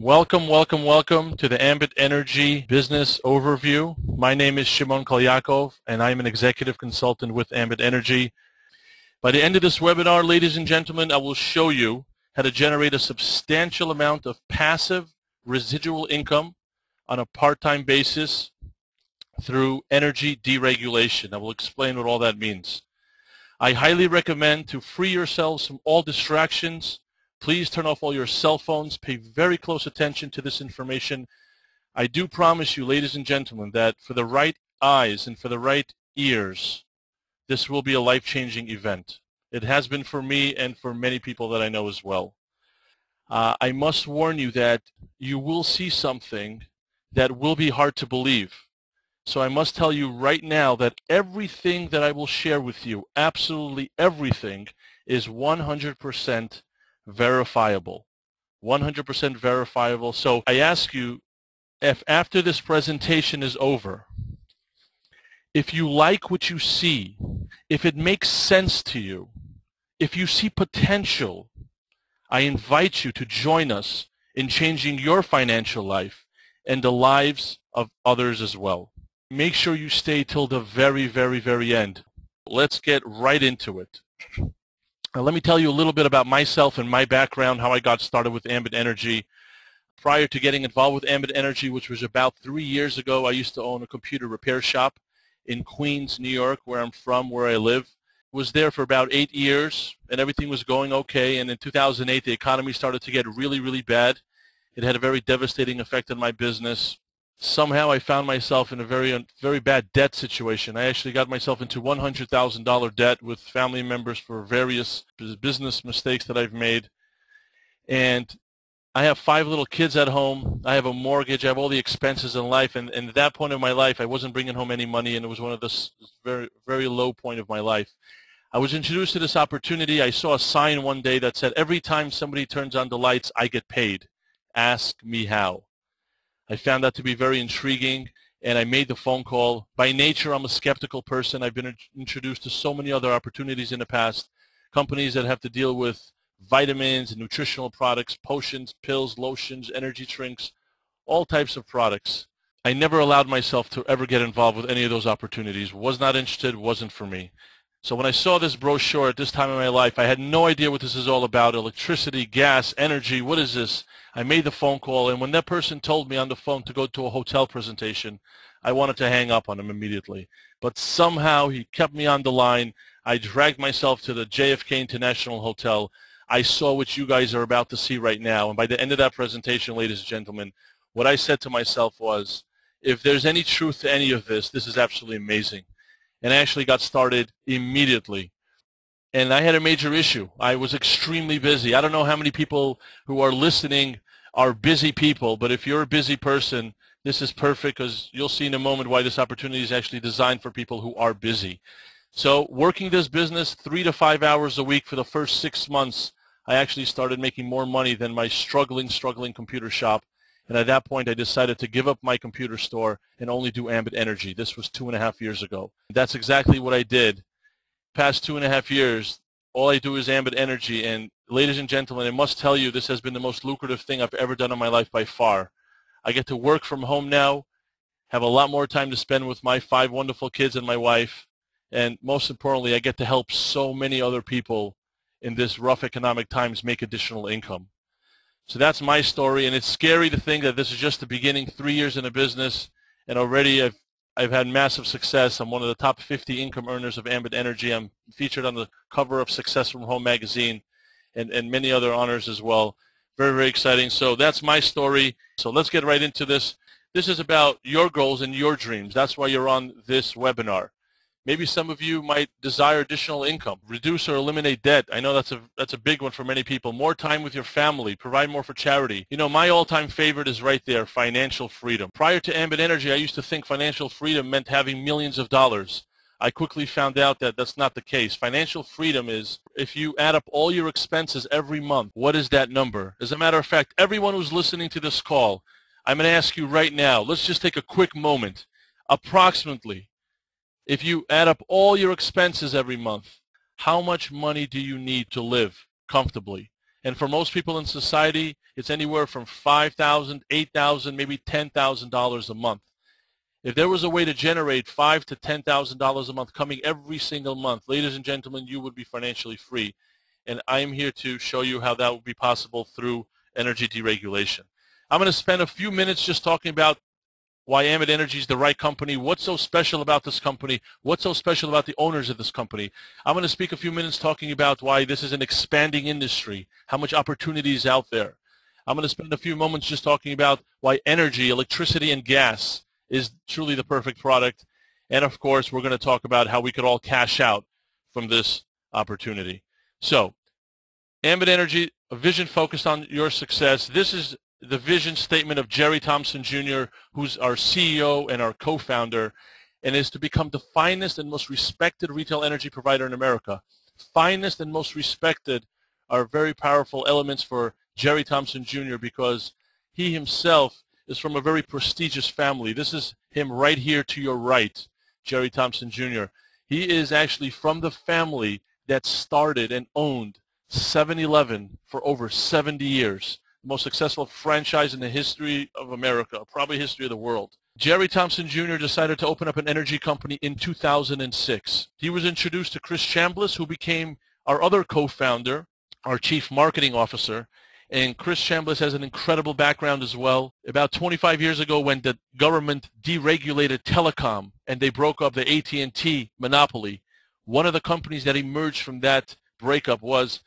Welcome, welcome, welcome to the Ambit Energy Business Overview. My name is Shimon Kaylyakov, and I'm an executive consultant with Ambit Energy. By the end of this webinar, ladies and gentlemen, I will show you how to generate a substantial amount of passive residual income on a part-time basis through energy deregulation. I will explain what all that means. I highly recommend to free yourselves from all distractions. Please turn off all your cell phones. Pay very close attention to this information. I do promise you, ladies and gentlemen, that for the right eyes and for the right ears, this will be a life-changing event. It has been for me and for many people that I know as well. I must warn you that you will see something that will be hard to believe. So I must tell you right now that everything that I will share with you, absolutely everything, is 100% verifiable. 100% verifiable. So I ask you, if after this presentation is over, if you like what you see, if it makes sense to you, if you see potential, I invite you to join us in changing your financial life and the lives of others as well. Make sure you stay till the very, very, very end. Let's get right into it. Now, let me tell you a little bit about myself and my background, how I got started with Ambit Energy. Prior to getting involved with Ambit Energy, which was about 3 years ago, I used to own a computer repair shop in Queens, New York, where I'm from, where I live. Was there for about 8 years, and everything was going okay. And in 2008, the economy started to get really, really bad. It had a very devastating effect on my business. Somehow I found myself in a very bad debt situation. I actually got myself into $100,000 debt with family members for various business mistakes that I've made. And I have 5 little kids at home. I have a mortgage. I have all the expenses in life. And at that point of my life, I wasn't bringing home any money, and it was one of the very, very low point of my life. I was introduced to this opportunity. I saw a sign one day that said, every time somebody turns on the lights, I get paid. Ask me how. I found that to be very intriguing, and I made the phone call. By nature, I'm a skeptical person. I've been introduced to so many other opportunities in the past, companies that have to deal with vitamins and nutritional products, potions, pills, lotions, energy drinks, all types of products. I never allowed myself to ever get involved with any of those opportunities. Was not interested, wasn't for me. So when I saw this brochure at this time in my life, I had no idea what this is all about. Electricity, gas, energy, what is this? I made the phone call, and when that person told me on the phone to go to a hotel presentation, I wanted to hang up on him immediately. But somehow he kept me on the line. I dragged myself to the JFK International Hotel. I saw what you guys are about to see right now. And by the end of that presentation, ladies and gentlemen, what I said to myself was, if there's any truth to any of this, this is absolutely amazing. And I actually got started immediately. And I had a major issue. I was extremely busy. I don't know how many people who are listening are busy people, but if you're a busy person, this is perfect, because you'll see in a moment why this opportunity is actually designed for people who are busy. So working this business 3 to 5 hours a week for the first 6 months, I actually started making more money than my struggling computer shop. And at that point, I decided to give up my computer store and only do Ambit Energy. This was 2.5 years ago. That's exactly what I did. Past 2.5 years, all I do is Ambit Energy. And ladies and gentlemen, I must tell you, this has been the most lucrative thing I've ever done in my life by far. I get to work from home now, have a lot more time to spend with my 5 wonderful kids and my wife. And most importantly, I get to help so many other people in this rough economic times make additional income. So that's my story, and it's scary to think that this is just the beginning. 3 years in a business, and already I've had massive success. I'm one of the top 50 income earners of Ambit Energy. I'm featured on the cover of Success from Home magazine and many other honors as well. Very, very exciting. So that's my story. So let's get right into this. This is about your goals and your dreams. That's why you're on this webinar. Maybe some of you might desire additional income, reduce or eliminate debt. I know that's a big one for many people. More time with your family, provide more for charity. You know, my all-time favorite is right there, financial freedom. Prior to Ambit Energy, I used to think financial freedom meant having millions of dollars. I quickly found out that that's not the case. Financial freedom is if you add up all your expenses every month, what is that number? As a matter of fact, everyone who's listening to this call, I'm going to ask you right now, let's just take a quick moment. Approximately, if you add up all your expenses every month, how much money do you need to live comfortably? And for most people in society, it's anywhere from $5,000, $8,000, maybe $10,000 a month. If there was a way to generate $5,000 to $10,000 a month coming every single month, ladies and gentlemen, you would be financially free. And I'm here to show you how that would be possible through energy deregulation. I'm going to spend a few minutes just talking about why Ambit Energy is the right company, what's so special about this company, what's so special about the owners of this company. I'm going to speak a few minutes talking about why this is an expanding industry, how much opportunity is out there. I'm going to spend a few moments just talking about why energy, electricity, and gas is truly the perfect product. And of course, we're going to talk about how we could all cash out from this opportunity. So, Ambit Energy, a vision focused on your success. This is the vision statement of Jerry Thompson Jr., who's our CEO and our co-founder, and is to become the finest and most respected retail energy provider in America. Finest and most respected are very powerful elements for Jerry Thompson Jr. because he himself is from a very prestigious family. This is him right here to your right, Jerry Thompson Jr. He is actually from the family that started and owned 7-Eleven for over 70 years. The most successful franchise in the history of America, probably history of the world. Jerry Thompson Jr. decided to open up an energy company in 2006. He was introduced to Chris Chambliss, who became our other co-founder, our chief marketing officer. And Chris Chambliss has an incredible background as well. About 25 years ago, when the government deregulated telecom and they broke up the AT&T monopoly, one of the companies that emerged from that breakup was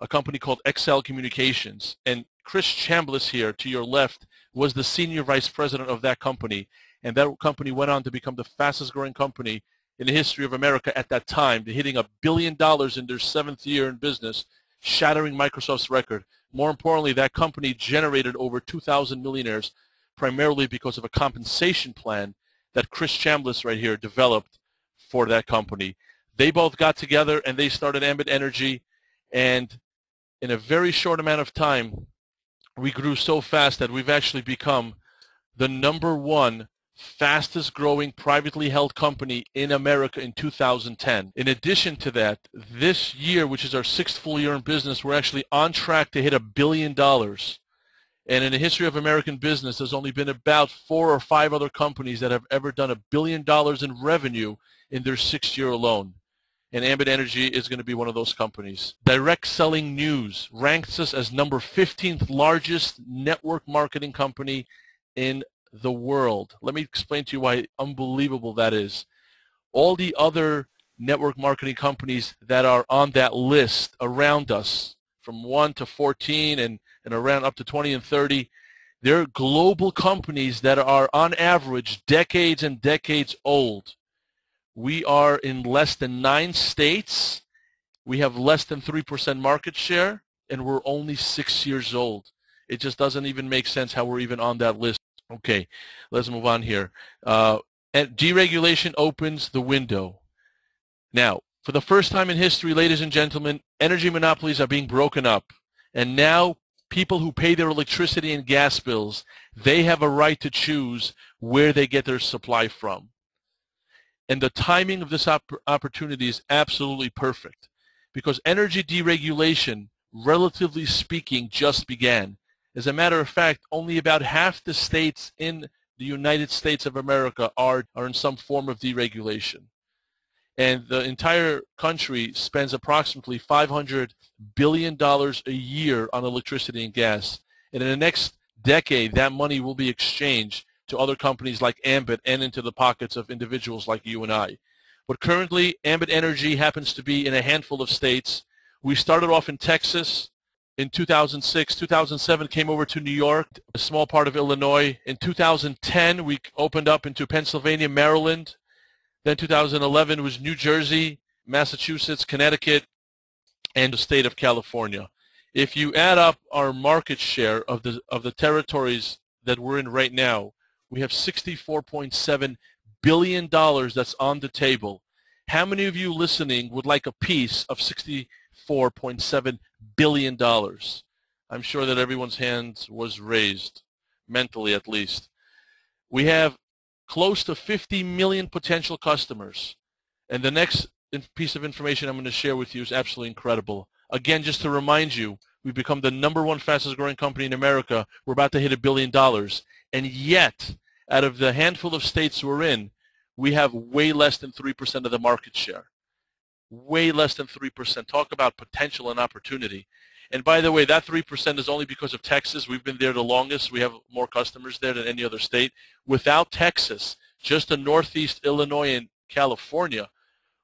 a company called XL Communications. And Chris Chambliss here to your left was the senior vice president of that company. And that company went on to become the fastest growing company in the history of America at that time, hitting $1 billion in their 7th year in business, shattering Microsoft's record. More importantly, that company generated over 2,000 millionaires primarily because of a compensation plan that Chris Chambliss right here developed for that company. They both got together and they started Ambit Energy, and in a very short amount of time, we grew so fast that we've actually become the #1 fastest growing privately held company in America in 2010. In addition to that, this year, which is our 6th full year in business, we're actually on track to hit $1 billion. And in the history of American business, there's only been about 4 or 5 other companies that have ever done $1 billion in revenue in their 6th year alone. And Ambit Energy is going to be one of those companies. Direct Selling News ranks us as number 15th largest network marketing company in the world. Let me explain to you why unbelievable that is. All the other network marketing companies that are on that list around us, from 1 to 14 and around up to 20 and 30, they're global companies that are on average decades and decades old. We are in less than 9 states. We have less than 3% market share, and we're only 6 years old. It just doesn't even make sense how we're even on that list. Okay, let's move on here. And deregulation opens the window. Now, for the first time in history, ladies and gentlemen, energy monopolies are being broken up. And now people who pay their electricity and gas bills, they have a right to choose where they get their supply from. And the timing of this opportunity is absolutely perfect because energy deregulation, relatively speaking, just began. As a matter of fact, only about half the states in the United States of America are in some form of deregulation. And the entire country spends approximately $500 billion a year on electricity and gas. And in the next decade, that money will be exchanged to other companies like Ambit and into the pockets of individuals like you and I. But currently, Ambit Energy happens to be in a handful of states. We started off in Texas in 2006. 2007 came over to New York, a small part of Illinois. In 2010, we opened up into Pennsylvania, Maryland. Then 2011 was New Jersey, Massachusetts, Connecticut, and the state of California. If you add up our market share of the territories that we're in right now, we have $64.7 billion that's on the table. How many of you listening would like a piece of $64.7 billion? I'm sure that everyone's hand was raised, mentally at least. We have close to 50 million potential customers. And the next piece of information I'm going to share with you is absolutely incredible. Again, just to remind you, We've become the #1 fastest growing company in America. We're about to hit $1 billion. And yet, out of the handful of states we're in, we have way less than 3% of the market share. Way less than 3%. Talk about potential and opportunity. And by the way, that 3% is only because of Texas. We've been there the longest. We have more customers there than any other state. Without Texas, just the Northeast, Illinois, and California,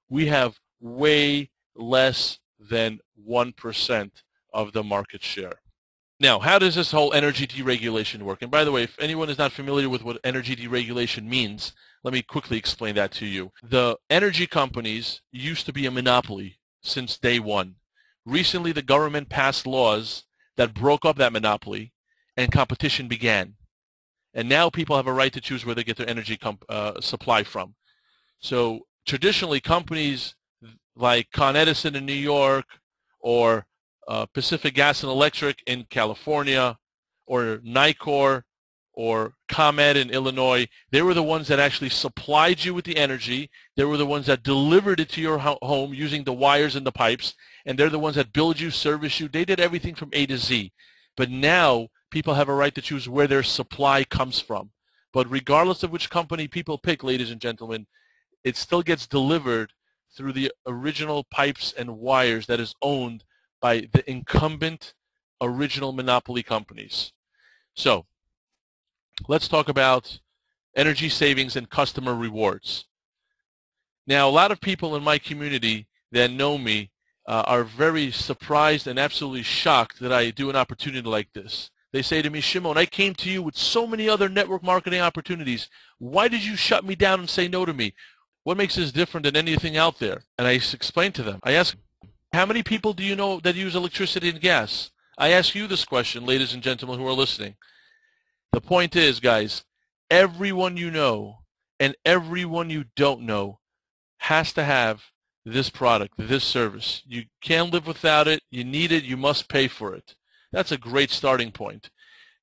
we have way less than 1% of the market share. Now, how does this whole energy deregulation work? And by the way, if anyone is not familiar with what energy deregulation means, let me quickly explain that to you. The energy companies used to be a monopoly since day one. Recently, the government passed laws that broke up that monopoly, and competition began. And now people have a right to choose where they get their energy supply from. So traditionally, companies like Con Edison in New York, or Pacific Gas and Electric in California, or Nicor, or ComEd in Illinois, they were the ones that actually supplied you with the energy. They were the ones that delivered it to your home using the wires and the pipes, and they're the ones that build you, service you. They did everything from A to Z. But now people have a right to choose where their supply comes from. But regardless of which company people pick, ladies and gentlemen, it still gets delivered through the original pipes and wires that is owned by the incumbent original monopoly companies. So let's talk about energy savings and customer rewards. Now, a lot of people in my community that know me are very surprised and absolutely shocked that I do an opportunity like this. They say to me, Shimon, I came to you with so many other network marketing opportunities. Why did you shut me down and say no to me? What makes this different than anything out there? And I explain to them. I ask, how many people do you know that use electricity and gas? I ask you this question, ladies and gentlemen who are listening. The point is, guys, everyone you know and everyone you don't know has to have this product, this service. You can't live without it. You need it. You must pay for it. That's a great starting point.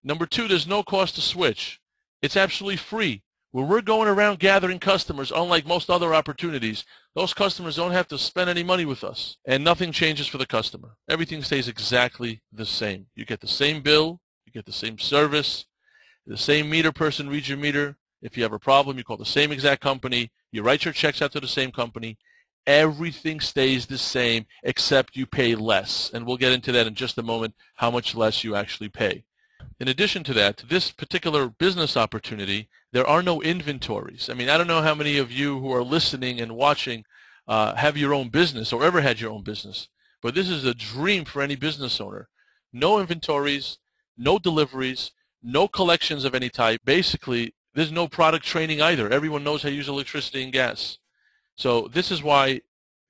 Number two, there's no cost to switch. It's absolutely free. When we're going around gathering customers, unlike most other opportunities, those customers don't have to spend any money with us, and nothing changes for the customer. Everything stays exactly the same. You get the same bill. You get the same service. The same meter person reads your meter. If you have a problem, you call the same exact company. You write your checks out to the same company. Everything stays the same except you pay less. And we'll get into that in just a moment, how much less you actually pay. In addition to that, this particular business opportunity, there are no inventories. I mean, I don't know how many of you who are listening and watching have your own business or ever had your own business. But this is a dream for any business owner. No inventories, no deliveries, no collections of any type. Basically, there's no product training either. Everyone knows how to use electricity and gas. So this is why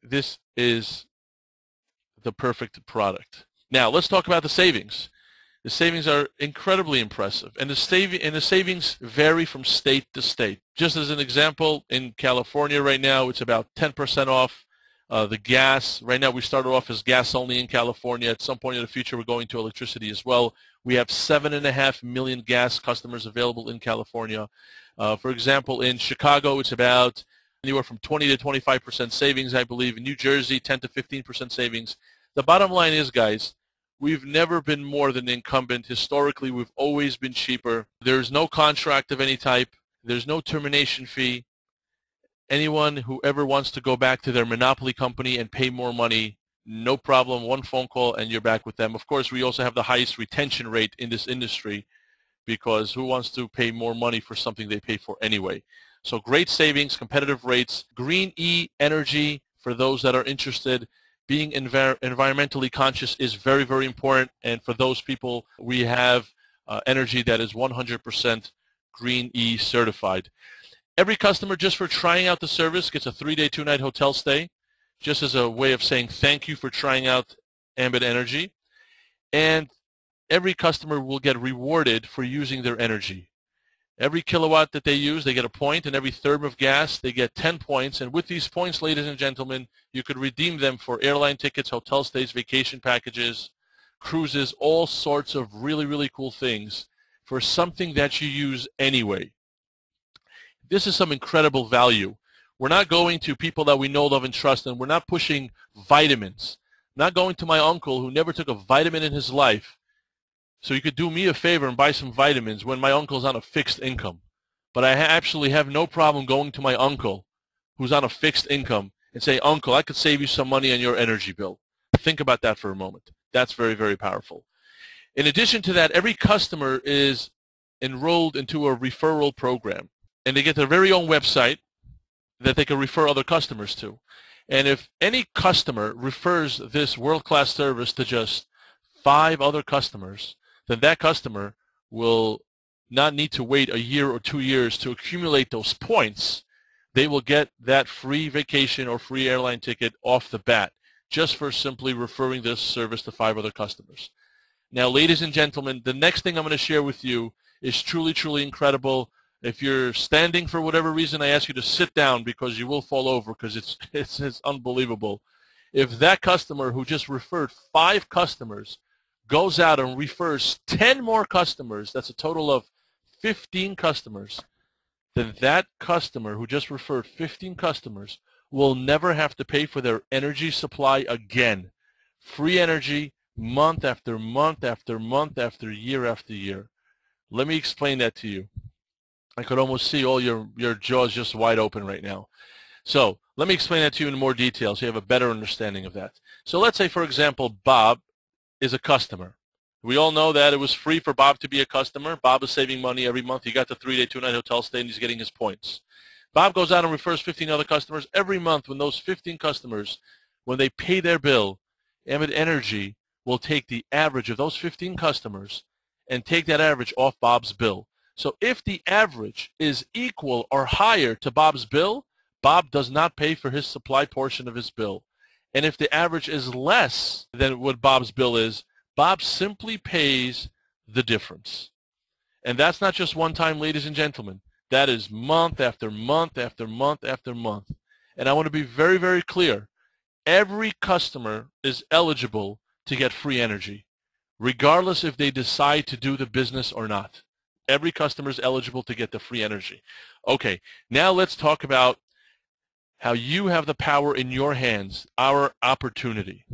this is the perfect product. Now, let's talk about the savings. The savings are incredibly impressive, and the savings vary from state to state. Just as an example, in California right now, it's about 10% off the gas. Right now, we started off as gas only in California. At some point in the future, we're going to electricity as well. We have 7.5 million gas customers available in California. For example, in Chicago, it's about anywhere from 20 to 25% savings, I believe. In New Jersey, 10 to 15% savings. The bottom line is, guys, we've never been more than the incumbent. Historically, we've always been cheaper. There's no contract of any type. There's no termination fee. Anyone who ever wants to go back to their monopoly company and pay more money, no problem. One phone call and you're back with them. Of course, we also have the highest retention rate in this industry, because who wants to pay more money for something they pay for anyway? So great savings, competitive rates. Green E energy, for those that are interested. Being environmentally conscious is very, very important. And for those people, we have energy that is 100% Green E certified. Every customer, just for trying out the service, gets a 3-day, 2-night hotel stay, just as a way of saying thank you for trying out Ambit Energy. And every customer will get rewarded for using their energy. Every kilowatt that they use, they get a point, and every therm of gas, they get 10 points. And with these points, ladies and gentlemen, you could redeem them for airline tickets, hotel stays, vacation packages, cruises, all sorts of really, really cool things for something that you use anyway. This is some incredible value. We're not going to people that we know, love, and trust, and we're not pushing vitamins. not going to my uncle who never took a vitamin in his life so he could do me a favor and buy some vitamins when my uncle's on a fixed income. But I actually have no problem going to my uncle who's on a fixed income and say, Uncle, I could save you some money on your energy bill. Think about that for a moment. That's very, very powerful. In addition to that, every customer is enrolled into a referral program, and they get their very own website that they can refer other customers to. And if any customer refers this world-class service to just 5 other customers, then that customer will not need to wait a year or 2 years to accumulate those points. They will get that free vacation or free airline ticket off the bat just for simply referring this service to 5 other customers. Now, ladies and gentlemen, the next thing I'm going to share with you is truly, truly incredible. If you're standing for whatever reason, I ask you to sit down because you will fall over because it's unbelievable. If that customer who just referred 5 customers goes out and refers 10 more customers, that's a total of 15 customers, then that customer who just referred 15 customers will never have to pay for their energy supply again. Free energy month after month after month after year. Let me explain that to you. I could almost see all your jaws just wide open right now. So let me explain that to you in more detail so you have a better understanding of that. So let's say, for example, Bob is a customer. We all know that it was free for Bob to be a customer. Bob is saving money every month. He got the 3-day, 2-night hotel stay, and he's getting his points. Bob goes out and refers 15 other customers. Every month when those 15 customers, when they pay their bill, Ambit Energy will take the average of those 15 customers and take that average off Bob's bill. So if the average is equal or higher to Bob's bill, Bob does not pay for his supply portion of his bill. And if the average is less than what Bob's bill is, Bob simply pays the difference. And that's not just one time, ladies and gentlemen. That is month after month after month after month. And I want to be very, very clear. Every customer is eligible to get free energy, regardless if they decide to do the business or not. Every customer is eligible to get the free energy. Okay, now let's talk about how you have the power in your hands, our opportunity.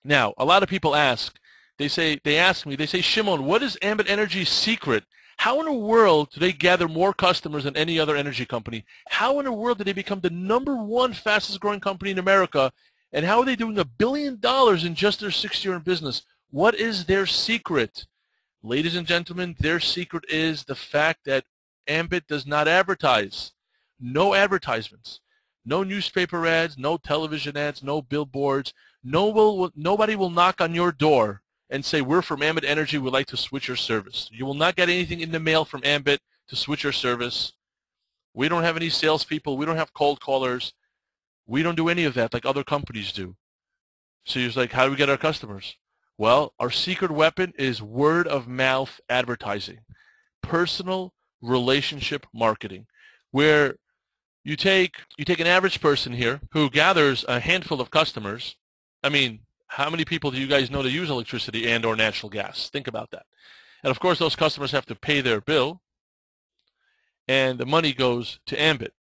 Now, a lot of people ask, they ask me, Shimon, what is Ambit Energy's secret? How in the world do they gather more customers than any other energy company? How in the world did they become the #1 fastest growing company in America? And how are they doing $1 billion in just their 6th year in business? What is their secret? Ladies and gentlemen, their secret is the fact that Ambit does not advertise. No advertisements. No newspaper ads, no television ads, no billboards. Nobody will knock on your door and say, we're from Ambit Energy, we'd like to switch your service. You will not get anything in the mail from Ambit to switch your service. We don't have any salespeople. We don't have cold callers. We don't do any of that like other companies do. So you're like, how do we get our customers? Well, our secret weapon is word of mouth advertising, personal relationship marketing, where you take an average person here who gathers a handful of customers. I mean, how many people do you guys know that use electricity and or natural gas? Think about that. And of course, those customers have to pay their bill, and the money goes to Ambit.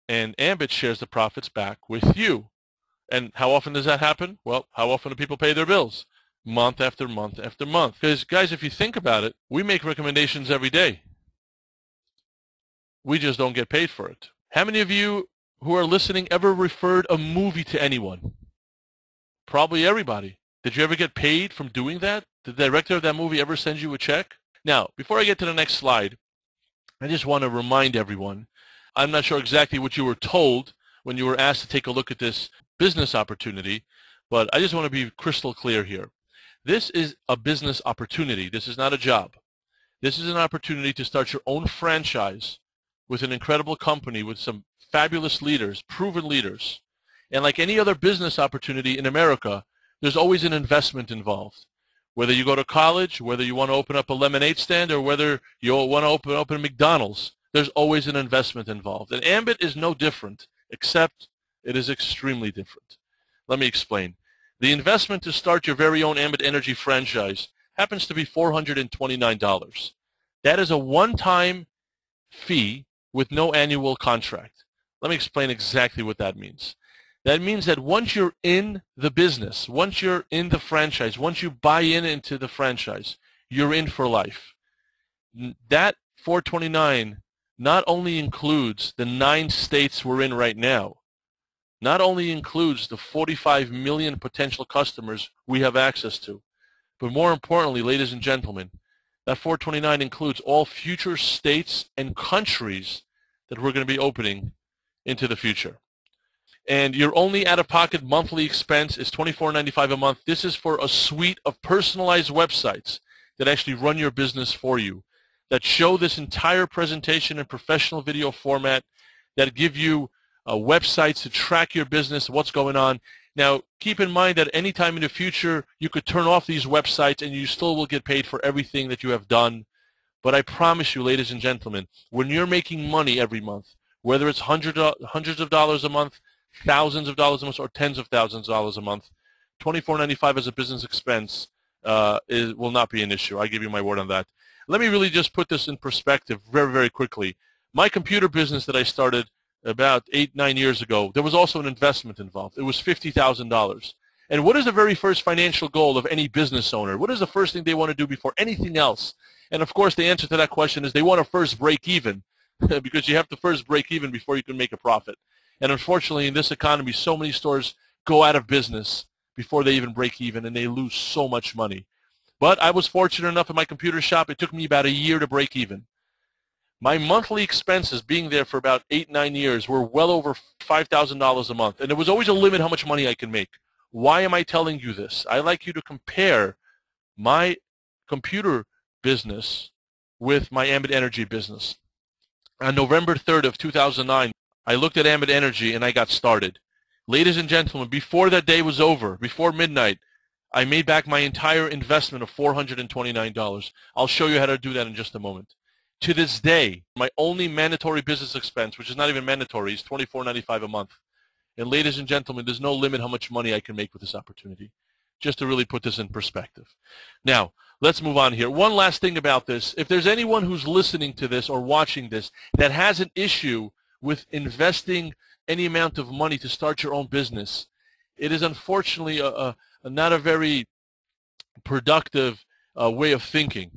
And Ambit shares the profits back with you. And how often does that happen? Well, how often do people pay their bills? Month after month after month. Because, guys, if you think about it, we make recommendations every day. We just don't get paid for it. How many of you who are listening ever referred a movie to anyone? Probably everybody. Did you ever get paid from doing that? Did the director of that movie ever send you a check? Now, before I get to the next slide, I just want to remind everyone, I'm not sure exactly what you were told when you were asked to take a look at this business opportunity, but I just want to be crystal clear here. This is a business opportunity. This is not a job. This is an opportunity to start your own franchise with an incredible company with some fabulous leaders, proven leaders. And like any other business opportunity in America, there's always an investment involved. Whether you go to college, whether you want to open up a lemonade stand, or whether you want to open McDonald's, there's always an investment involved. And Ambit is no different, except it is extremely different. Let me explain. The investment to start your very own Ambit Energy franchise happens to be $429. That is a one-time fee with no annual contract. Let me explain exactly what that means. That means that once you're in the business, once you're in the franchise, once you buy into the franchise, you're in for life. That 429 not only includes the 9 states we're in right now, not only includes the 45 million potential customers we have access to, but more importantly, ladies and gentlemen, that 429 includes all future states and countries that we're going to be opening into the future. And your only out-of-pocket monthly expense is $24.95 a month. This is for a suite of personalized websites that actually run your business for you, that show this entire presentation in professional video format, that give you websites to track your business, what's going on. Now, keep in mind that anytime in the future, you could turn off these websites and you still will get paid for everything that you have done. But I promise you, ladies and gentlemen, when you're making money every month, whether it's hundreds of dollars a month, thousands of dollars a month, or tens of thousands of dollars a month, $24.95 as a business expense will not be an issue. I give you my word on that. Let me really just put this in perspective very, very quickly. My computer business that I started about 8-9 years ago, there was also an investment involved. It was $50,000. And what is the very first financial goal of any business owner? What is the first thing they want to do before anything else? And of course, the answer to that question is they want to first break even, because you have to first break even before you can make a profit. And unfortunately, in this economy, so many stores go out of business before they even break even, and they lose so much money. But I was fortunate enough in my computer shop, it took me about a year to break even. My monthly expenses, being there for about 8-9 years, were well over $5,000 a month. And there was always a limit how much money I can make. Why am I telling you this? I like you to compare my computer business with my Ambit Energy business. On November 3rd of 2009, I looked at Ambit Energy and I got started. Ladies and gentlemen, before that day was over, before midnight, I made back my entire investment of $429. I'll show you how to do that in just a moment. To this day, my only mandatory business expense, which is not even mandatory, is $24.95 a month. And ladies and gentlemen, there's no limit how much money I can make with this opportunity, just to really put this in perspective. Now, let's move on here. One last thing about this. If there's anyone who's listening to this or watching this that has an issue with investing any amount of money to start your own business, it is unfortunately not a very productive way of thinking.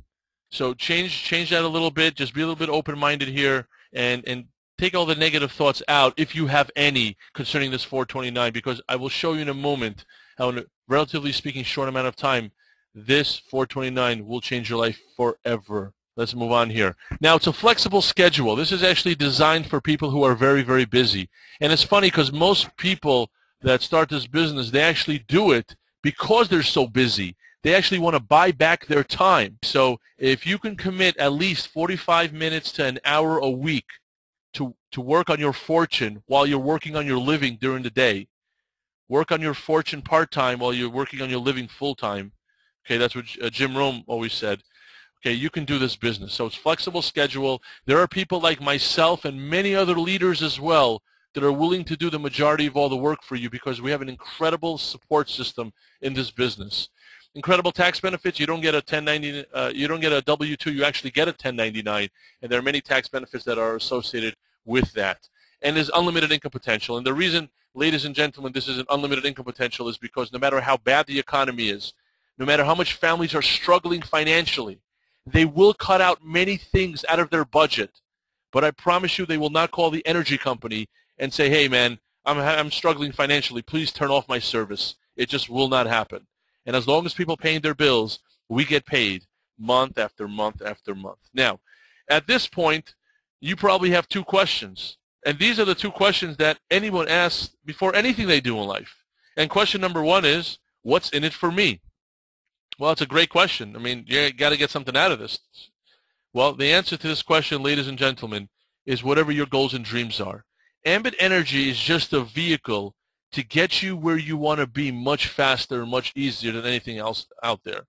So change that a little bit. Just be a little bit open-minded here, and take all the negative thoughts out, if you have any, concerning this 429, because I will show you in a moment how, in a relatively speaking short amount of time, this 429 will change your life forever. Let's move on here. Now, it's a flexible schedule. This is actually designed for people who are very, very busy. And it's funny because most people that start this business, they actually do it because they're so busy. They actually want to buy back their time. So if you can commit at least 45 minutes to an hour a week to work on your fortune while you're working on your living during the day, work on your fortune part-time while you're working on your living full-time. Okay, that's what Jim Rome always said. Okay, you can do this business. So it's flexible schedule. There are people like myself and many other leaders as well that are willing to do the majority of all the work for you, because we have an incredible support system in this business. Incredible tax benefits. You don't get a 1090. You don't get a W-2. You actually get a 1099, and there are many tax benefits that are associated with that. And there's unlimited income potential. And the reason, ladies and gentlemen, this is an unlimited income potential is because no matter how bad the economy is, no matter how much families are struggling financially, they will cut out many things out of their budget. But I promise you, they will not call the energy company and say, "Hey, man, I'm struggling financially. Please turn off my service." It just will not happen. And as long as people paying their bills, we get paid month after month after month. Now, at this point, you probably have two questions. And these are the two questions that anyone asks before anything they do in life. And question number one is, what's in it for me? Well, it's a great question. I mean, you got to get something out of this. Well, the answer to this question, ladies and gentlemen, is whatever your goals and dreams are. Ambit Energy is just a vehicle to get you where you want to be much faster and much easier than anything else out there.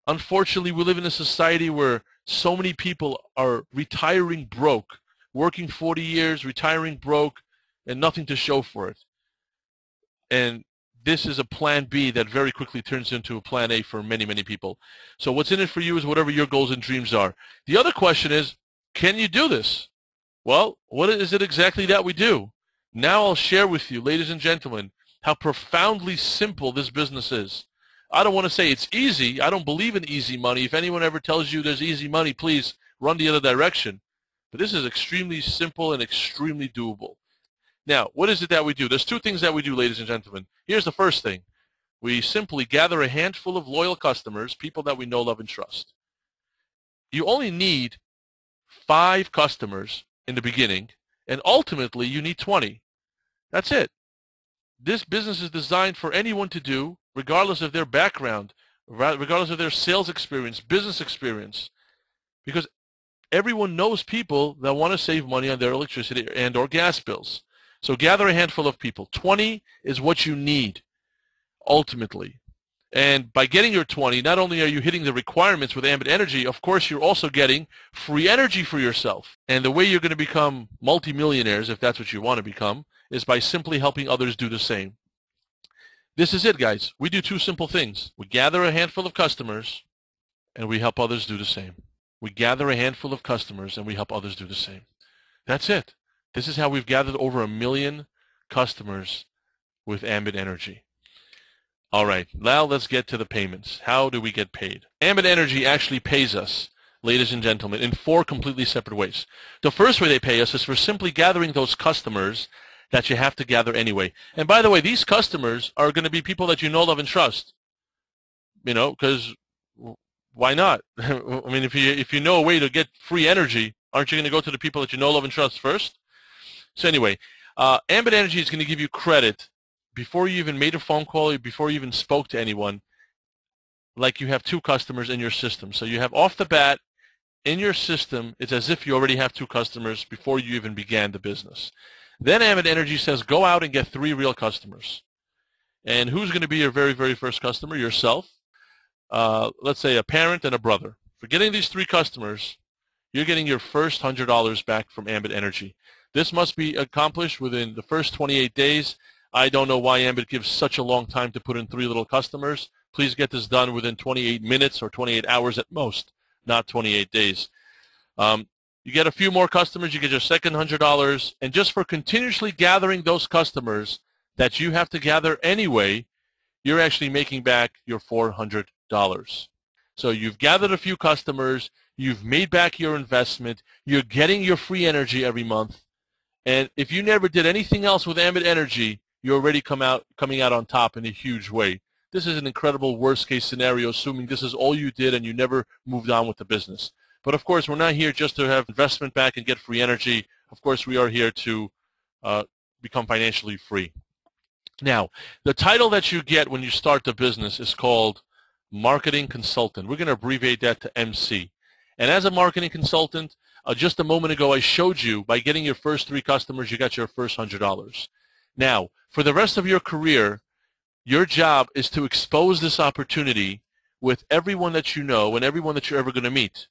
Unfortunately, we live in a society where so many people are retiring broke, working 40 years, retiring broke, and nothing to show for it. And this is a plan B that very quickly turns into a plan A for many, many people. So what's in it for you is whatever your goals and dreams are. The other question is, can you do this? Well, what is it exactly that we do? Now I'll share with you, ladies and gentlemen, how profoundly simple this business is. I don't want to say it's easy. I don't believe in easy money. If anyone ever tells you there's easy money, please run the other direction. But this is extremely simple and extremely doable. Now, what is it that we do? There's two things that we do, ladies and gentlemen. Here's the first thing. We simply gather a handful of loyal customers, people that we know, love, and trust. You only need 5 customers in the beginning, and ultimately you need 20. That's it. This business is designed for anyone to do, regardless of their background, regardless of their sales experience, business experience, because everyone knows people that want to save money on their electricity and or gas bills. So gather a handful of people. 20 is what you need, ultimately. And by getting your 20, not only are you hitting the requirements with Ambit Energy, of course you're also getting free energy for yourself. And the way you're going to become multimillionaires, if that's what you want to become, is by simply helping others do the same. This is it, guys. We do 2 simple things. We gather a handful of customers, and we help others do the same. We gather a handful of customers, and we help others do the same. That's it. This is how we've gathered over 1 million customers with Ambit Energy. All right, now let's get to the payments. How do we get paid? Ambit Energy actually pays us, ladies and gentlemen, in 4 completely separate ways. The first way they pay us is for simply gathering those customers that you have to gather anyway. And by the way, these customers are going to be people that you know, love, and trust. You know, because why not? I mean, if you know a way to get free energy, aren't you going to go to the people that you know, love, and trust first? So anyway, Ambit Energy is going to give you credit before you even made a phone call, before you even spoke to anyone, like you have 2 customers in your system. So you have off the bat in your system, it's as if you already have 2 customers before you even began the business. Then Ambit Energy says, go out and get 3 real customers. And who's going to be your very, very first customer? Yourself. Let's say a parent and a brother. For getting these 3 customers, you're getting your first $100 back from Ambit Energy. This must be accomplished within the first 28 days. I don't know why Ambit gives such a long time to put in 3 little customers. Please get this done within 28 minutes or 28 hours at most, not 28 days. You get a few more customers, you get your second $100, and just for continuously gathering those customers that you have to gather anyway, you're actually making back your $400. So you've gathered a few customers, you've made back your investment, you're getting your free energy every month, and if you never did anything else with Ambit Energy, you're already coming out on top in a huge way. This is an incredible worst-case scenario, assuming this is all you did and you never moved on with the business. But of course, we're not here just to have investment back and get free energy. Of course, we are here to become financially free. Now, the title that you get when you start the business is called Marketing Consultant. We're going to abbreviate that to MC. And as a marketing consultant, just a moment ago, I showed you by getting your first 3 customers, you got your first $100. Now, for the rest of your career, your job is to expose this opportunity with everyone that you know and everyone that you're ever going to meet.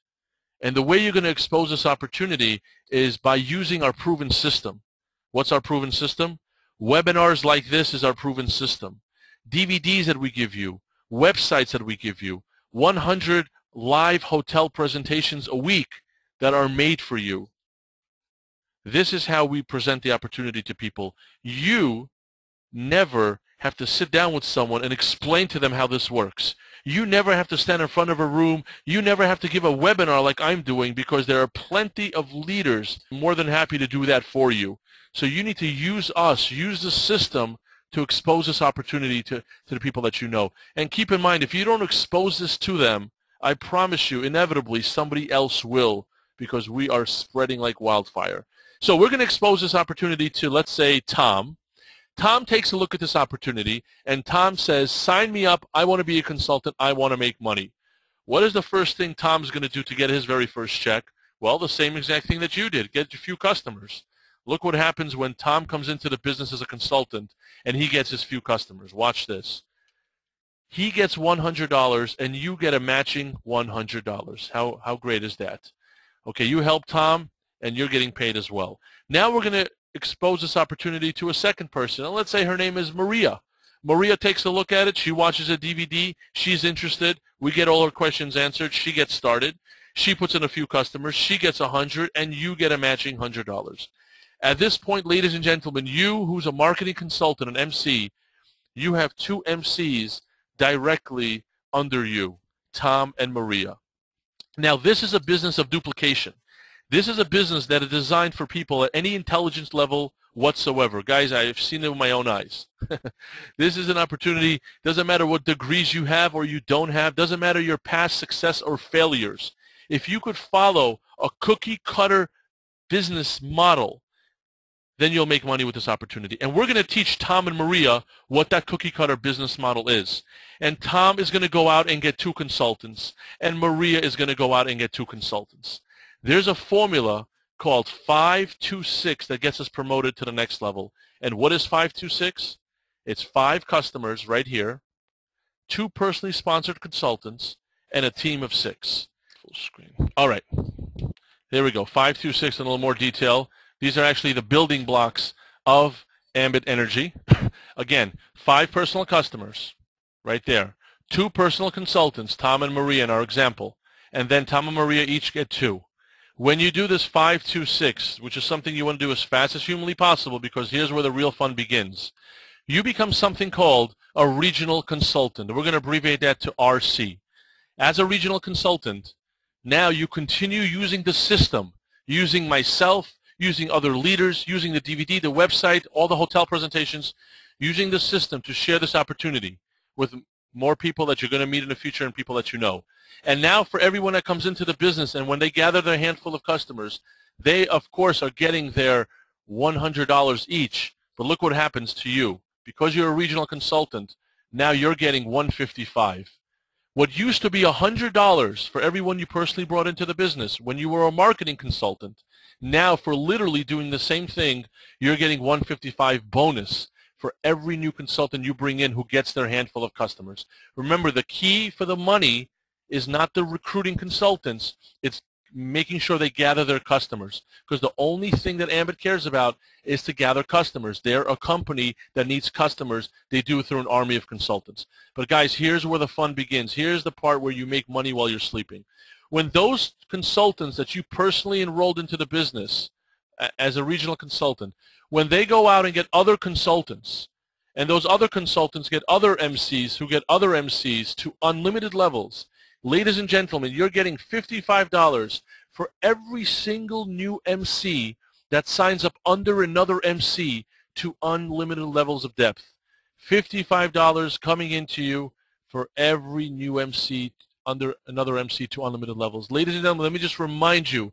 And the way you're going to expose this opportunity is by using our proven system. What's our proven system? Webinars like this is our proven system. DVDs that we give you, websites that we give you, 100 live hotel presentations a week that are made for you. This is how we present the opportunity to people. You never have to sit down with someone and explain to them how this works. You never have to stand in front of a room. You never have to give a webinar like I'm doing, because there are plenty of leaders more than happy to do that for you. So you need to use us, use the system to expose this opportunity to the people that you know. And keep in mind, if you don't expose this to them, I promise you, inevitably, somebody else will, because we are spreading like wildfire. So we're going to expose this opportunity to, let's say, Tom. Tom takes a look at this opportunity, and Tom says, sign me up. I want to be a consultant. I want to make money. What is the first thing Tom's going to do to get his very first check? Well, the same exact thing that you did, get a few customers. Look what happens when Tom comes into the business as a consultant, and he gets his few customers. Watch this. He gets $100, and you get a matching $100. How great is that? Okay, you help Tom, and you're getting paid as well. Now we're going to expose this opportunity to a second person. And let's say her name is Maria. Maria takes a look at it. She watches a DVD. She's interested. We get all her questions answered. She gets started. She puts in a few customers. She gets 100, and you get a matching $100. At this point, ladies and gentlemen, you who's a marketing consultant, an MC, you have 2 MCs directly under you, Tom and Maria. Now, this is a business of duplication. This is a business that is designed for people at any intelligence level whatsoever. Guys, I've seen it with my own eyes. This is an opportunity. Doesn't matter what degrees you have or you don't have. Doesn't matter your past success or failures. If you could follow a cookie cutter business model, then you'll make money with this opportunity. And we're going to teach Tom and Maria what that cookie cutter business model is. And Tom is going to go out and get 2 consultants, and Maria is going to go out and get 2 consultants. There's a formula called 526 that gets us promoted to the next level. And what is 526? It's 5 customers right here, 2 personally sponsored consultants, and a team of 6. Full screen. All right. There we go. 526 in a little more detail. These are actually the building blocks of Ambit Energy. Again, 5 personal customers right there. 2 personal consultants, Tom and Maria in our example. And then Tom and Maria each get 2. When you do this 526, which is something you want to do as fast as humanly possible, because here's where the real fun begins, you become something called a regional consultant. We're going to abbreviate that to RC. As a regional consultant, now you continue using the system, using myself, using other leaders, using the DVD, the website, all the hotel presentations, using the system to share this opportunity with more people that you're going to meet in the future and people that you know. And now for everyone that comes into the business, and when they gather their handful of customers, they, of course, are getting their $100 each. But look what happens to you. Because you're a regional consultant, now you're getting $155. What used to be $100 for everyone you personally brought into the business when you were a marketing consultant, now for literally doing the same thing, you're getting $155 bonus for every new consultant you bring in who gets their handful of customers. Remember, the key for the money is not the recruiting consultants, it's making sure they gather their customers. Because the only thing that Ambit cares about is to gather customers. They're a company that needs customers. They do it through an army of consultants. But guys, here's where the fun begins. Here's the part where you make money while you're sleeping. When those consultants that you personally enrolled into the business as a regional consultant, when they go out and get other consultants, and those other consultants get other MCs who get other MCs to unlimited levels, ladies and gentlemen, you're getting $55 for every single new MC that signs up under another MC to unlimited levels of depth. $55 coming into you for every new MC under another MC to unlimited levels. Ladies and gentlemen, let me just remind you,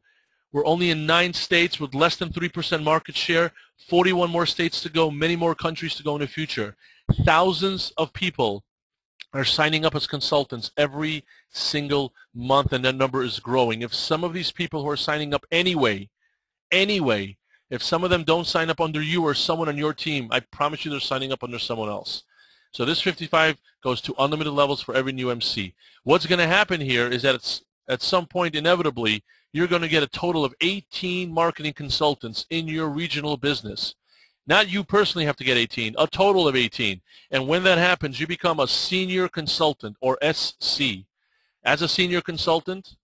we're only in 9 states with less than 3% market share, 41 more states to go, many more countries to go in the future. Thousands of people are signing up as consultants every single month, and that number is growing. If some of these people who are signing up anyway, if some of them don't sign up under you or someone on your team, I promise you they're signing up under someone else. So this 55 goes to unlimited levels for every new MC. What's going to happen here is that at some point, inevitably, you're going to get a total of 18 marketing consultants in your regional business. Not you personally have to get 18, a total of 18. And when that happens, you become a senior consultant, or SC. As a senior consultant,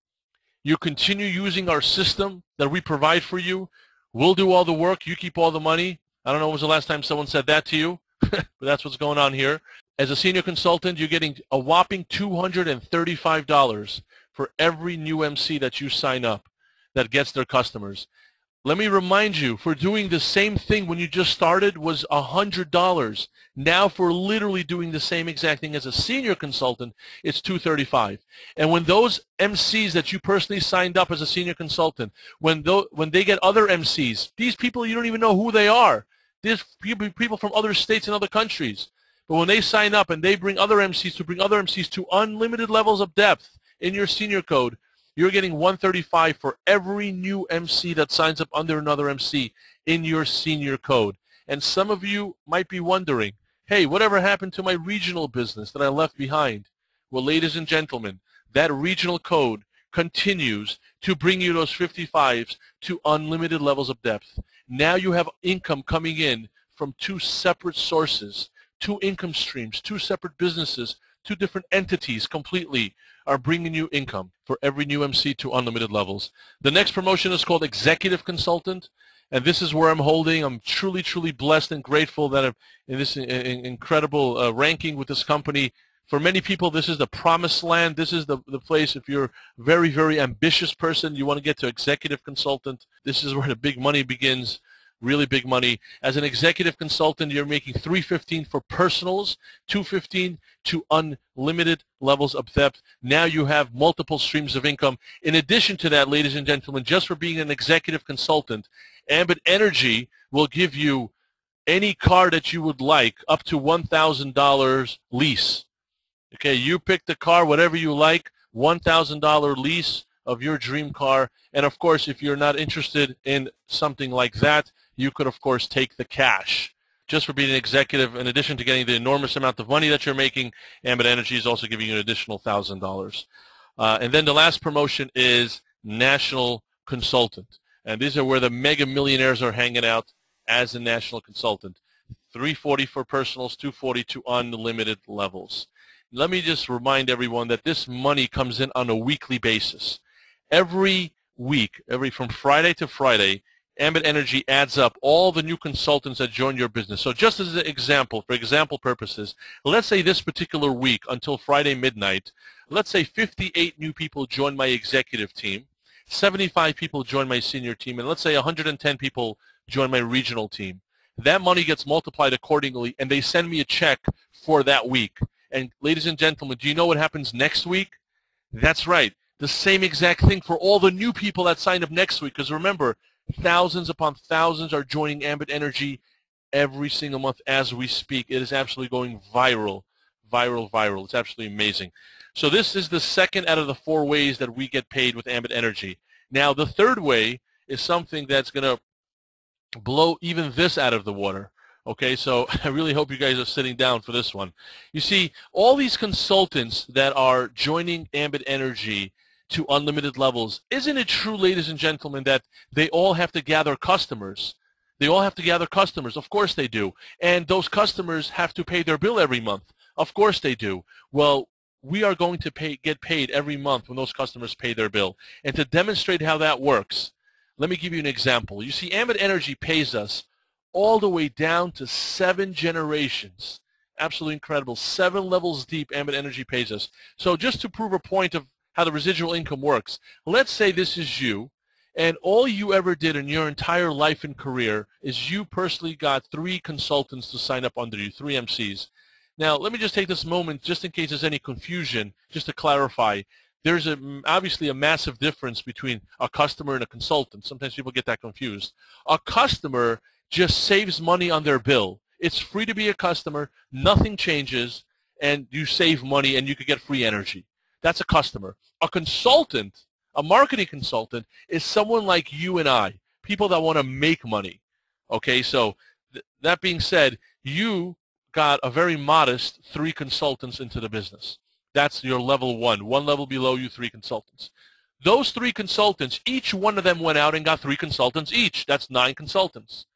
you continue using our system that we provide for you. We'll do all the work. You keep all the money. I don't know when was the last time someone said that to you, but that's what's going on here. As a senior consultant, you're getting a whopping $235 for every new MC that you sign up that gets their customers. Let me remind you, for doing the same thing when you just started was $100. Now for literally doing the same exact thing as a senior consultant, it's $235. And when those MCs that you personally signed up as a senior consultant, when they get other MCs, these people you don't even know who they are. These people from other states and other countries. But when they sign up and they bring other MCs to unlimited levels of depth in your senior code, you're getting $135 for every new MC that signs up under another MC in your senior code. And some of you might be wondering, hey, whatever happened to my regional business that I left behind? Well, ladies and gentlemen, that regional code continues to bring you those 55s to unlimited levels of depth. Now you have income coming in from 2 separate sources, 2 income streams, 2 separate businesses, 2 different entities completely are bringing you income for every new MC to unlimited levels. The next promotion is called Executive Consultant. And this is where I'm holding. I'm truly, truly blessed and grateful that I'm in this incredible ranking with this company. For many people, this is the promised land. This is the place. If you're a very, very ambitious person, you want to get to executive consultant, this is where the big money begins, really big money. As an executive consultant, you're making $315 for personals, $215 to unlimited levels of depth. Now you have multiple streams of income. In addition to that, ladies and gentlemen, just for being an executive consultant, Ambit Energy will give you any car that you would like, up to $1,000 lease. Okay, you pick the car, whatever you like, $1,000 lease of your dream car. And of course, if you're not interested in something like that, you could of course take the cash. Just for being an executive, in addition to getting the enormous amount of money that you're making, Ambit Energy is also giving you an additional $1,000. And then the last promotion is National Consultant. And these are where the mega millionaires are hanging out as a national consultant. $340 for personals, $240 to unlimited levels. Let me just remind everyone that this money comes in on a weekly basis. Every week, from Friday to Friday, Ambit Energy adds up all the new consultants that join your business. So just as an example, for example purposes, let's say this particular week until Friday midnight, let's say 58 new people join my executive team, 75 people join my senior team, and let's say 110 people join my regional team. That money gets multiplied accordingly, and they send me a check for that week. And ladies and gentlemen, do you know what happens next week? That's right. The same exact thing for all the new people that sign up next week. Because remember, thousands upon thousands are joining Ambit Energy every single month as we speak. It is absolutely going viral, viral, viral. It's absolutely amazing. So this is the second out of the 4 ways that we get paid with Ambit Energy. Now, the third way is something that's going to blow even this out of the water. Okay, so I really hope you guys are sitting down for this one. You see, all these consultants that are joining Ambit Energy to unlimited levels, isn't it true, ladies and gentlemen, that they all have to gather customers? They all have to gather customers. Of course they do. And those customers have to pay their bill every month. Of course they do. Well, we are going to get paid every month when those customers pay their bill. And to demonstrate how that works, let me give you an example. You see, Ambit Energy pays us all the way down to 7 generations. Absolutely incredible. 7 levels deep, Ambit Energy pays us. So just to prove a point of how the residual income works, let's say this is you, and all you ever did in your entire life and career is you personally got 3 consultants to sign up under you, 3 MCs. Now, let me just take this moment, just in case there's any confusion, just to clarify. There's obviously a massive difference between a customer and a consultant. Sometimes people get that confused. A customer just saves money on their bill. It's free to be a customer, nothing changes, and you save money and you could get free energy. That's a customer. A consultant, a marketing consultant, is someone like you and I, people that want to make money. Okay, so that being said, you got a very modest 3 consultants into the business. That's your level 1. 1 level below you, 3 consultants. Those 3 consultants, each one of them went out and got 3 consultants each. That's 9 consultants.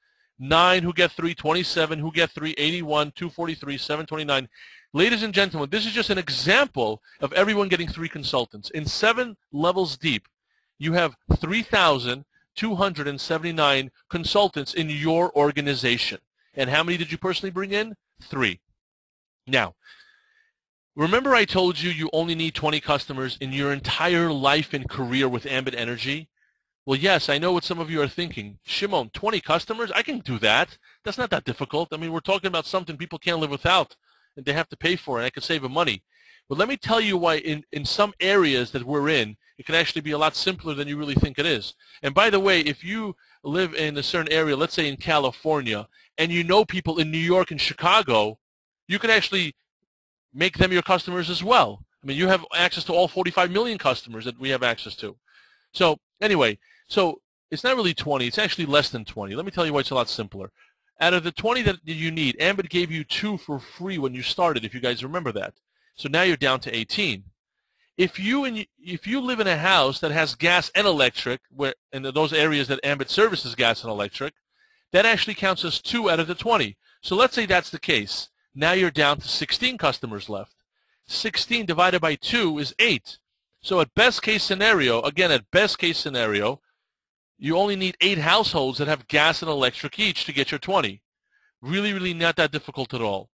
9 who get 3, 27 who get 3, 81, 243, 729. Ladies and gentlemen, this is just an example of everyone getting 3 consultants. In 7 levels deep, you have 3,279 consultants in your organization. And how many did you personally bring in? 3. Now, remember I told you you only need 20 customers in your entire life and career with Ambit Energy? Well, yes, I know what some of you are thinking. Shimon, 20 customers? I can do that. That's not that difficult. I mean, we're talking about something people can't live without, and they have to pay for it, and I can save them money. But let me tell you why in some areas that we're in, it can actually be a lot simpler than you really think it is. And by the way, if you live in a certain area, let's say in California, and you know people in New York and Chicago, you can actually make them your customers as well. I mean, you have access to all 45 million customers that we have access to. So anyway, so it's not really 20. It's actually less than 20. Let me tell you why it's a lot simpler. Out of the 20 that you need, Ambit gave you 2 for free when you started, if you guys remember that. So now you're down to 18. If you live in a house that has gas and electric, where in those areas that Ambit services gas and electric, that actually counts as 2 out of the 20. So let's say that's the case. Now you're down to 16 customers left. 16 divided by 2 is 8. So at best case scenario, again, at best case scenario, You only need 8 households that have gas and electric each to get your 20. Really, really not that difficult at all.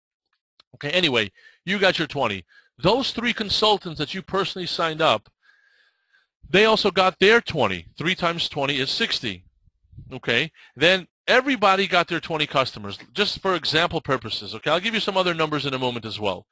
Okay, anyway, you got your 20. Those 3 consultants that you personally signed up, they also got their 20. 3 times 20 is 60. Okay, then everybody got their 20 customers, just for example purposes. Okay, I'll give you some other numbers in a moment as well.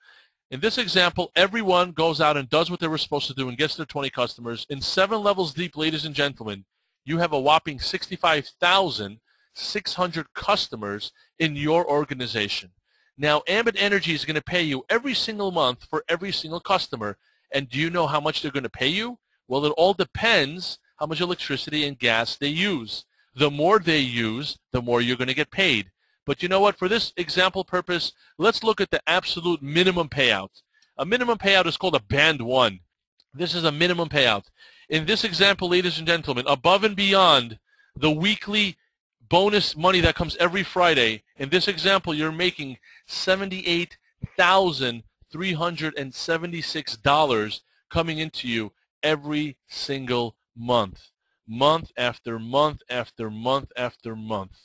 In this example, everyone goes out and does what they were supposed to do and gets their 20 customers. In 7 levels deep, ladies and gentlemen, you have a whopping 65,600 customers in your organization. Now, Ambit Energy is going to pay you every single month for every single customer. And do you know how much they're going to pay you? Well, it all depends how much electricity and gas they use. The more they use, the more you're going to get paid. But you know what? For this example purpose, let's look at the absolute minimum payout. A minimum payout is called a band 1. This is a minimum payout. In this example, ladies and gentlemen, above and beyond the weekly bonus money that comes every Friday, in this example, you're making $78,376 coming into you every single month. Month after month after month after month,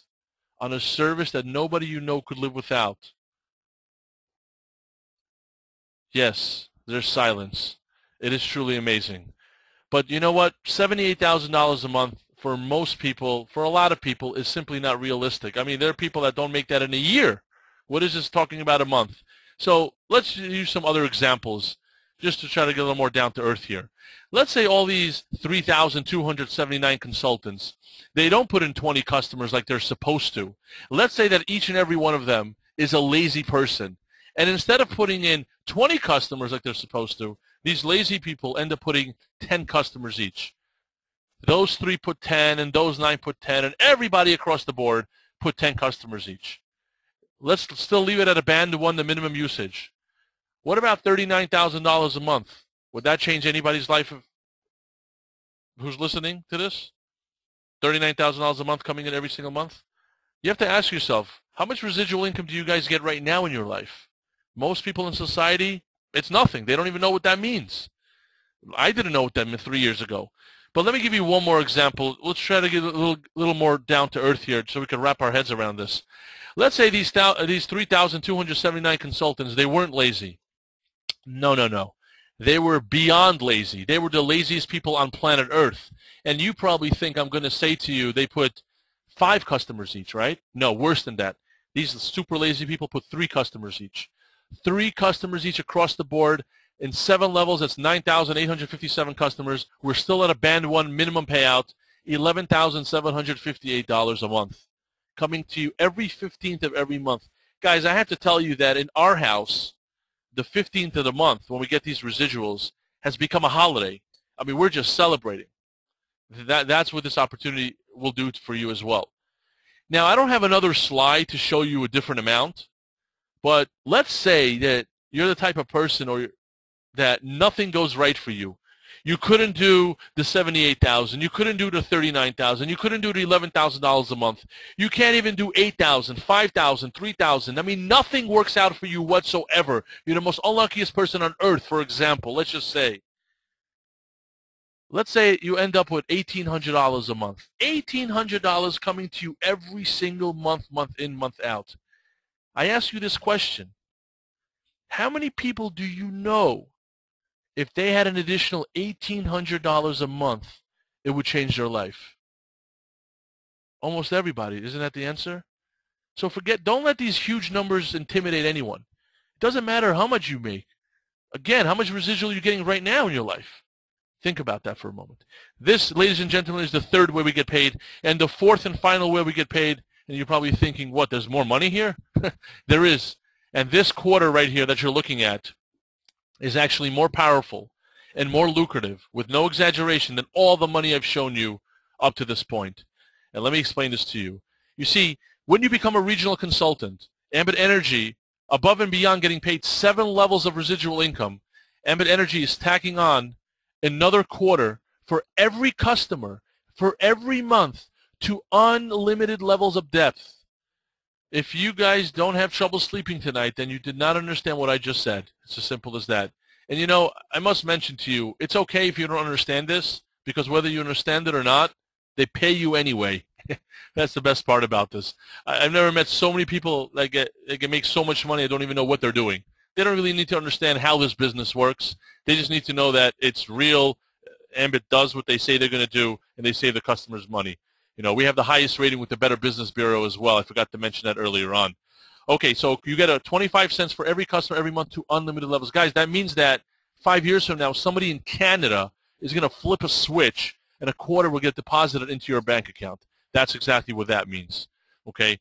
on a service that nobody you know could live without. Yes, there's silence. It is truly amazing. But you know what? $78,000 a month for most people, for a lot of people, is simply not realistic. I mean, there are people that don't make that in a year. What is this talking about a month? So let's use some other examples just to try to get a little more down to earth here. Let's say all these 3,279 consultants, they don't put in 20 customers like they're supposed to. Let's say that each and every one of them is a lazy person. And instead of putting in 20 customers like they're supposed to, these lazy people end up putting 10 customers each. Those 3 put 10, and those 9 put 10, and everybody across the board put 10 customers each. Let's still leave it at a band 1, the minimum usage. What about $39,000 a month? Would that change anybody's life who's listening to this? $39,000 a month coming in every single month? You have to ask yourself, how much residual income do you guys get right now in your life? Most people in society, it's nothing. They don't even know what that means. I didn't know what that meant 3 years ago. But let me give you one more example. Let's try to get a little more down to earth here so we can wrap our heads around this. Let's say these 3,279 consultants, they weren't lazy. No. They were beyond lazy. They were the laziest people on planet Earth. And you probably think I'm going to say to you they put 5 customers each, right? No, worse than that. These super lazy people put 3 customers each. 3 customers each across the board. In 7 levels, that's 9,857 customers. We're still at a band 1 minimum payout, $11,758 a month, coming to you every 15th of every month. Guys, I have to tell you that in our house, the 15th of the month, when we get these residuals, has become a holiday. I mean, we're just celebrating. That's what this opportunity will do for you as well. Now, I don't have another slide to show you a different amount, but let's say that you're the type of person that nothing goes right for you. You couldn't do the $78,000. You couldn't do the $39,000. You couldn't do the $11,000 a month. You can't even do $8,000, $5,000, $3,000. I mean, nothing works out for you whatsoever. You're the most unluckiest person on earth, for example. Let's just say. Let's say you end up with $1,800 a month. $1,800 coming to you every single month, month in, month out. I ask you this question. How many people do you know, if they had an additional $1,800 a month, it would change their life? Almost everybody. Isn't that the answer? So don't let these huge numbers intimidate anyone. It doesn't matter how much you make. Again, how much residual you're getting right now in your life. Think about that for a moment. This, ladies and gentlemen, is the 3rd way we get paid. And the 4th and final way we get paid, and you're probably thinking, what, there's more money here? There is. And this quarter right here that you're looking at is actually more powerful and more lucrative, with no exaggeration, than all the money I've shown you up to this point. And let me explain this to you. You see, when you become a regional consultant, Ambit Energy, above and beyond getting paid 7 levels of residual income, Ambit Energy is tacking on another quarter for every customer, for every month, to unlimited levels of depth. If you guys don't have trouble sleeping tonight, then you did not understand what I just said. It's as simple as that. And you know, I must mention to you, it's okay if you don't understand this, because whether you understand it or not, They pay you anyway. That's the best part about this. I've never met so many people that can make so much money. I don't even know what they're doing. They don't really need to understand how this business works. They just need to know that it's real. Ambit does what they say they're going to do, and they save the customers money. You know, we have the highest rating with the Better Business Bureau as well. I forgot to mention that earlier on. Okay, so you get a 25 cents for every customer every month to unlimited levels. Guys, that means that 5 years from now, somebody in Canada is going to flip a switch and a quarter will get deposited into your bank account. That's exactly what that means. Okay.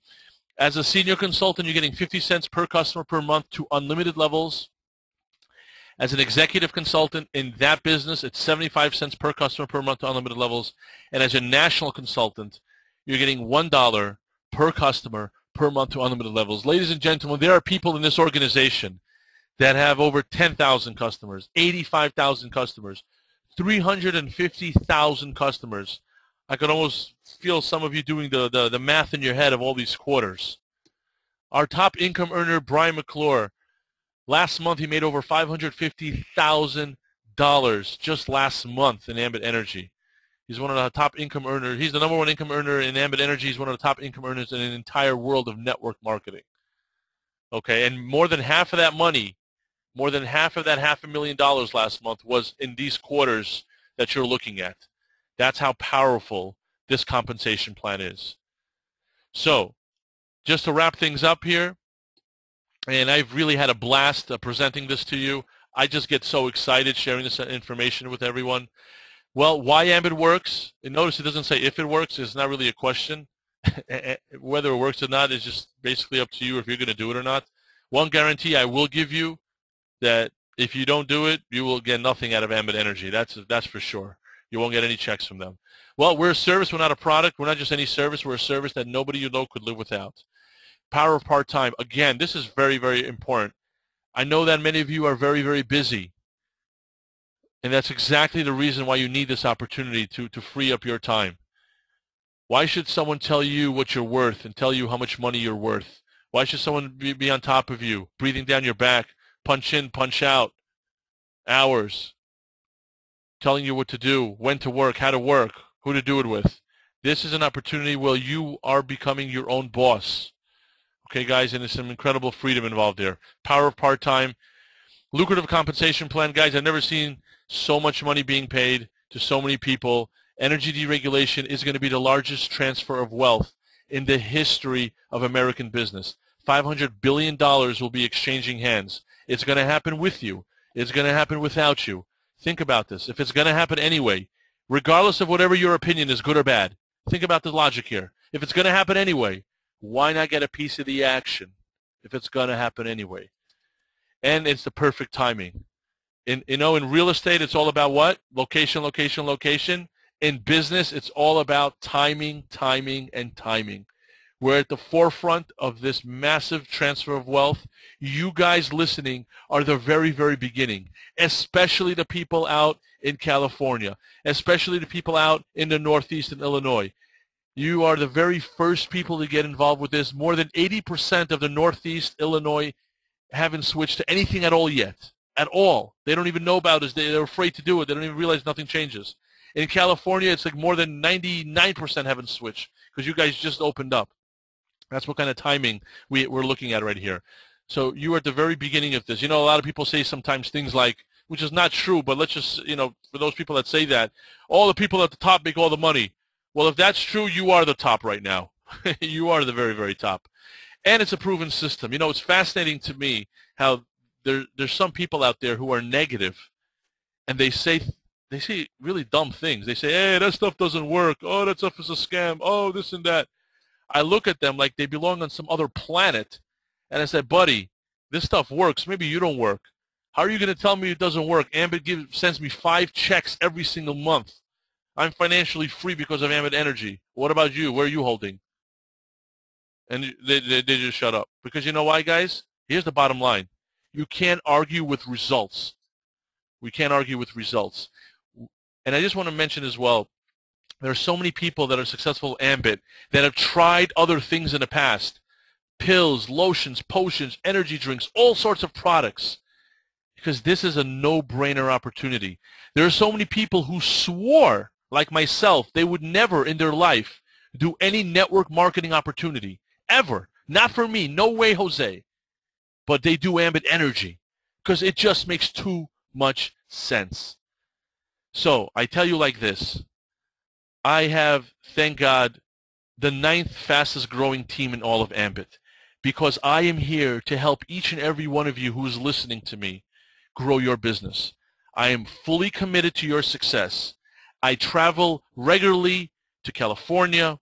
As a senior consultant, you're getting 50 cents per customer per month to unlimited levels. As an executive consultant in that business, it's 75 cents per customer per month to unlimited levels. And as a national consultant, you're getting $1 per customer per month to unlimited levels. Ladies and gentlemen, there are people in this organization that have over 10,000 customers, 85,000 customers, 350,000 customers. I could almost feel some of you doing the math in your head of all these quarters. Our top income earner, Brian McClure, last month he made over $550,000 just last month in Ambit Energy. He's one of the top income earners. He's the number one income earner in Ambit Energy. He's one of the top income earners in an entire world of network marketing. Okay, and more than half of that money, more than half of that $500,000 last month was in these quarters that you're looking at. That's how powerful this compensation plan is. So, just to wrap things up here, and I've really had a blast presenting this to you. I just get so excited sharing this information with everyone. Well, why Ambit works, and notice it doesn't say if it works. It's not really a question. Whether it works or not is just basically up to you if you're going to do it or not. One guarantee I will give you, that if you don't do it, you will get nothing out of Ambit Energy. That's for sure. You won't get any checks from them. Well, we're a service. We're not a product. We're not just any service. We're a service that nobody you know could live without. Power of part-time. Again, this is very, very important. I know that many of you are very, very busy. And that's exactly the reason why you need this opportunity to free up your time. Why should someone tell you what you're worth and tell you how much money you're worth? Why should someone be on top of you, breathing down your back, punch in, punch out, hours, telling you what to do, when to work, how to work, who to do it with? This is an opportunity where you are becoming your own boss. Okay, guys, and there's some incredible freedom involved there. Power of part-time, lucrative compensation plan. Guys, I've never seen so much money being paid to so many people. Energy deregulation is going to be the largest transfer of wealth in the history of American business. $500 billion will be exchanging hands. It's going to happen with you. It's going to happen without you. Think about this. If it's going to happen anyway, regardless of whatever your opinion is, good or bad, think about the logic here. If it's going to happen anyway, why not get a piece of the action if it's going to happen anyway? And it's the perfect timing. In real estate, it's all about what? Location, location, location. In business, it's all about timing, timing, and timing. We're at the forefront of this massive transfer of wealth. You guys listening are the very, very beginning, especially the people out in California, especially the people out in the Northeast and Illinois. You are the very first people to get involved with this. More than 80% of the Northeast, Illinois haven't switched to anything at all yet. At all. They don't even know about it. They're afraid to do it. They don't even realize nothing changes. In California, it's like more than 99% haven't switched because you guys just opened up. That's what kind of timing we're looking at right here. So you are at the very beginning of this. You know, a lot of people say sometimes things like, which is not true, but let's just, for those people that say that, all the people at the top make all the money. Well, if that's true, you are the top right now. You are the very, very top. And it's a proven system. You know, it's fascinating to me how there's some people out there who are negative, and they say really dumb things. They say, hey, that stuff doesn't work. Oh, that stuff is a scam. Oh, this and that. I look at them like they belong on some other planet, and I say, buddy, this stuff works. Maybe you don't work. How are you going to tell me it doesn't work? Ambit sends me 5 checks every single month. I'm financially free because of Ambit Energy. What about you? Where are you holding? And they just shut up. Because you know why, guys? Here's the bottom line. You can't argue with results. We can't argue with results. And I just want to mention as well, there are so many people that are successful at Ambit that have tried other things in the past. Pills, lotions, potions, energy drinks, all sorts of products. Because this is a no-brainer opportunity. There are so many people who swore like myself, they would never in their life do any network marketing opportunity, ever. Not for me. No way, Jose. But they do Ambit Energy because it just makes too much sense. So I tell you like this. I have, thank God, the 9th fastest growing team in all of Ambit because I am here to help each and every one of you who is listening to me grow your business. I am fully committed to your success. I travel regularly to California,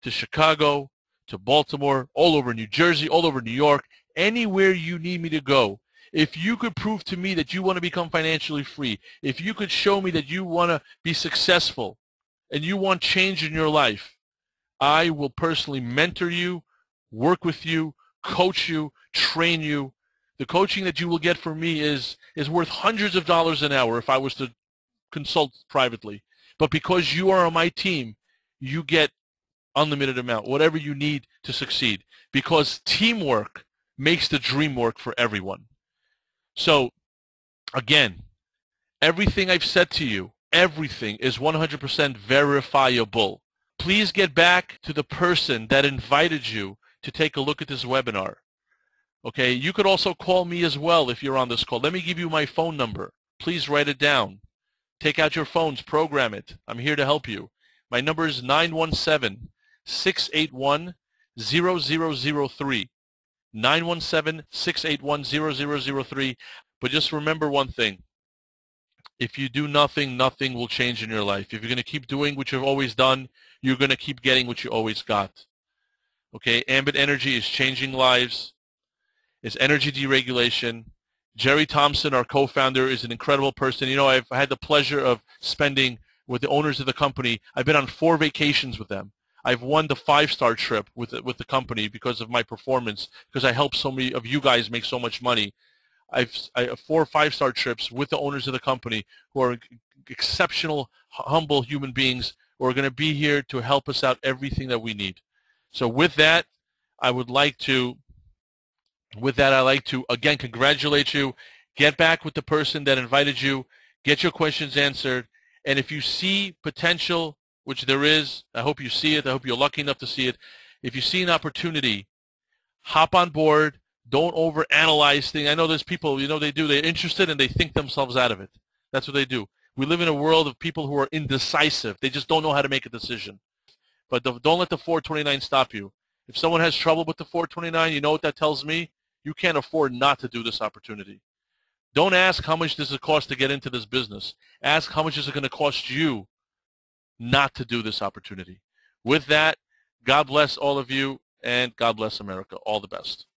to Chicago, to Baltimore, all over New Jersey, all over New York, anywhere you need me to go. If you could prove to me that you want to become financially free, if you could show me that you want to be successful and you want change in your life, I will personally mentor you, work with you, coach you, train you. The coaching that you will get from me is worth hundreds of dollars an hour if I was to consult privately. But because you are on my team, you get unlimited amount, whatever you need to succeed. Because teamwork makes the dream work for everyone. So, again, everything I've said to you, everything is 100% verifiable. Please get back to the person that invited you to take a look at this webinar. Okay, you could also call me as well if you're on this call. Let me give you my phone number. Please write it down. Take out your phones, program it. I'm here to help you. My number is 917-681-0003. 917-681-0003. But just remember one thing. If you do nothing, nothing will change in your life. If you're going to keep doing what you've always done, you're going to keep getting what you always got. Okay, Ambit Energy is changing lives. It's energy deregulation. Jerry Thompson, our co-founder, is an incredible person. You know, I've had the pleasure of spending with the owners of the company. I've been on 4 vacations with them. I've won the 5-star trip with the company because of my performance, because I helped so many of you guys make so much money. I have 4 or 5-star trips with the owners of the company who are exceptional, humble human beings who are going to be here to help us out everything that we need. So with that, I'd like to, again, congratulate you. Get back with the person that invited you. Get your questions answered. And if you see potential, which there is, I hope you see it. I hope you're lucky enough to see it. If you see an opportunity, hop on board. Don't overanalyze things. I know there's people, you know, they're interested and they think themselves out of it. That's what they do. We live in a world of people who are indecisive. They just don't know how to make a decision. But don't let the 429 stop you. If someone has trouble with the 429, you know what that tells me? You can't afford not to do this opportunity. Don't ask how much does it cost to get into this business. Ask how much is it going to cost you not to do this opportunity. With that, God bless all of you, and God bless America. All the best.